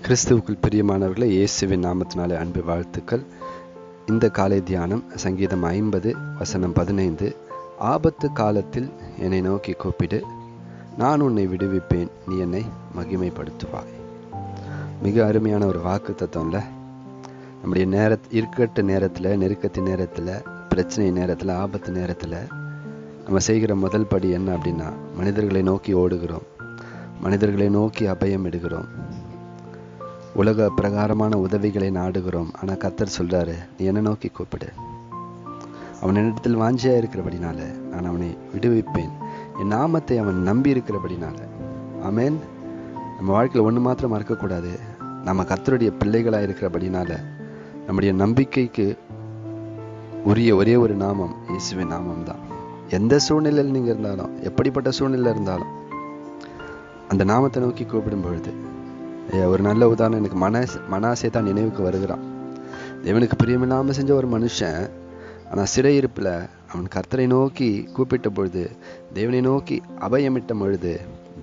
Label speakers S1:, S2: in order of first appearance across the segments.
S1: கிறிஸ்துவுக்குள் பிரியமானவர்களே, இயேசுவின் நாமத்தினாலே அன்பு வாழ்த்துக்கள். இந்த காலை தியானம் சங்கீதம் 50 வசனம் 15. ஆபத்து காலத்தில் என்னை நோக்கி கூப்பிடு, நான் உன்னை விடுவிப்பேன், நீ என்னை மகிமைப்படுத்துவாய். மிக அருமையான ஒரு வாக்கு தத்துவம்ல. நம்முடைய இருக்கட்ட நேரத்தில், நெருக்கத்தின் நேரத்தில், பிரச்சனை நேரத்தில், ஆபத்து நேரத்தில் நம்ம செய்கிற முதல் படி என்ன அப்படின்னா, மனிதர்களை நோக்கி ஓடுகிறோம், மனிதர்களை நோக்கி அபயம் எடுக்கிறோம், உலக பிரகாரமான உதவிகளை நாடுகிறோம். ஆனால் கர்த்தர் சொல்றாரு, நீ என்னை நோக்கி கூப்பிடு. அவன் என்னிடத்தில் வாஞ்சியா இருக்கிறபடினால நான் அவனை விடுவிப்பேன், என் நாமத்தை அவன் நம்பி இருக்கிறபடினால. ஆமேன். நம்ம வாழ்க்கையில் ஒன்று மாத்திரம் மறக்கக்கூடாது, நம்ம கர்த்தருடைய பிள்ளைகளாக இருக்கிறபடினால நம்முடைய நம்பிக்கைக்கு உரிய ஒரே ஒரு நாமம் இயேசுவின் நாமம் தான். எந்த சூழ்நிலையில் நீங்கள் இருந்தாலும், எப்படிப்பட்ட சூழ்நிலை இருந்தாலும் அந்த நாமத்தை நோக்கி கூப்பிடும் பொழுது, ஒரு நல்ல உதாரணம் எனக்கு மனாசே தான் நினைவுக்கு வருகிறான். தேவனுக்கு பிரியமில்லாமல் செஞ்ச ஒரு மனுஷன், ஆனால் சிறையிருப்பில் அவன் கர்த்தரை நோக்கி கூப்பிட்ட பொழுது, தேவனை நோக்கி அபயமிட்ட பொழுது,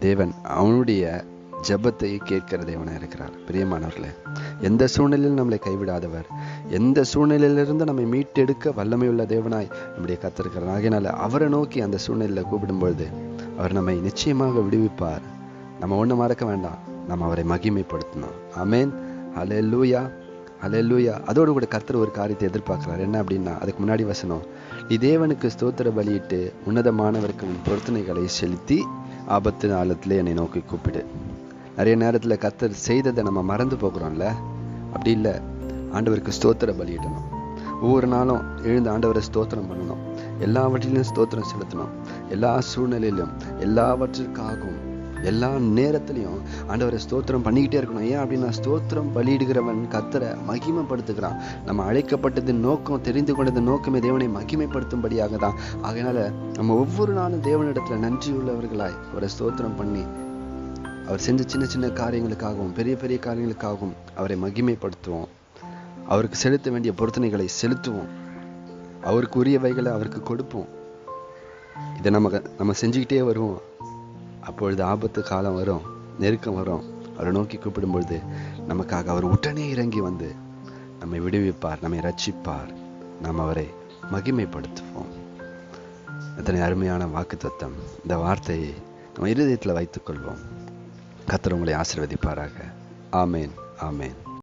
S1: தேவன் அவனுடைய ஜெபத்தை கேட்கிற தேவனாக இருக்கிறார். பிரியமானவர்களே, எந்த சூழ்நிலையிலும் நம்மளை கைவிடாதவர், எந்த சூழ்நிலையிலிருந்து நம்மை மீட்டெடுக்க வல்லமையுள்ள தேவனாய் நம்முடைய கர்த்தர் இருக்கிறார். ஆகையினால அவரை நோக்கி அந்த சூழ்நிலையில் கூப்பிடும் பொழுது அவர் நம்மை நிச்சயமாக விடுவிப்பார். நம்ம ஒன்று மறக்க வேண்டாம், நம்ம அவரை மகிமைப்படுத்தணும். ஆமேன். ஹல்லேலூயா, ஹல்லேலூயா. அதோடு கூட கர்த்தர் ஒரு காரியத்தை எதிர்பார்க்கிறார். என்ன அப்படின்னா, அதுக்கு முன்னாடி வசனம், நீ தேவனுக்கு ஸ்தோத்திர பலியிட்டு உன்னதமானவருக்கு பொருத்தனைகளை செலுத்தி ஆபத்து காலத்திலே என்னை நோக்கி கூப்பிடு. நிறைய நேரத்தில் கர்த்தர் செய்ததை நம்ம மறந்து போகிறோம்ல. அப்படி இல்லை, ஆண்டவருக்கு ஸ்தோத்திர பலியிடணும். ஒவ்வொரு நாளும் எழுந்து ஆண்டவரை ஸ்தோத்திரம் பண்ணணும், எல்லாவற்றிலும் ஸ்தோத்திரம் செலுத்தணும். எல்லா சூழ்நிலையிலும், எல்லாவற்றிற்காகவும், எல்லா நேரத்திலையும் ஆண்டவரை ஸ்தோத்திரம் பண்ணிக்கிட்டே இருக்கணும். ஏன் அப்படின்னா, ஸ்தோத்திரம் பலியிடுகிறவன் கர்த்தரை மகிமைப்படுத்துகிறான். நம்ம அழைக்கப்பட்டது நோக்கம், தெரிந்து கொண்டது நோக்கமே தேவனை மகிமைப்படுத்தும்படியாக தான். அதனால நம்ம ஒவ்வொரு நாளும் தேவனிடத்துல நன்றி உள்ளவர்களாய் அவரை ஸ்தோத்திரம் பண்ணி, அவர் செஞ்ச சின்ன சின்ன காரியங்களுக்காகவும் பெரிய பெரிய காரியங்களுக்காகவும் அவரை மகிமைப்படுத்துவோம். அவருக்கு செலுத்த வேண்டிய பொருத்தனைகளை செலுத்துவோம், அவருக்கு உரியவைகளை அவருக்கு கொடுப்போம். இதை நம்ம செஞ்சுக்கிட்டே வருவோம். அப்பொழுது ஆபத்து காலம் வரும், நெருக்கம் வரும், அவரை நோக்கி கூப்பிடும் பொழுது நமக்காக அவர் உடனே இறங்கி வந்து நம்மை விடுவிப்பார், நம்மை ரட்சிப்பார், நாம் அவரை மகிமைப்படுத்துவோம். எத்தனை அருமையான வாக்கு தத்தம். இந்த வார்த்தையை நம்ம இருதயத்தில் வைத்துக் கொள்வோம். கர்த்தர் உங்களை ஆசீர்வதிப்பாராக. ஆமேன், ஆமேன்.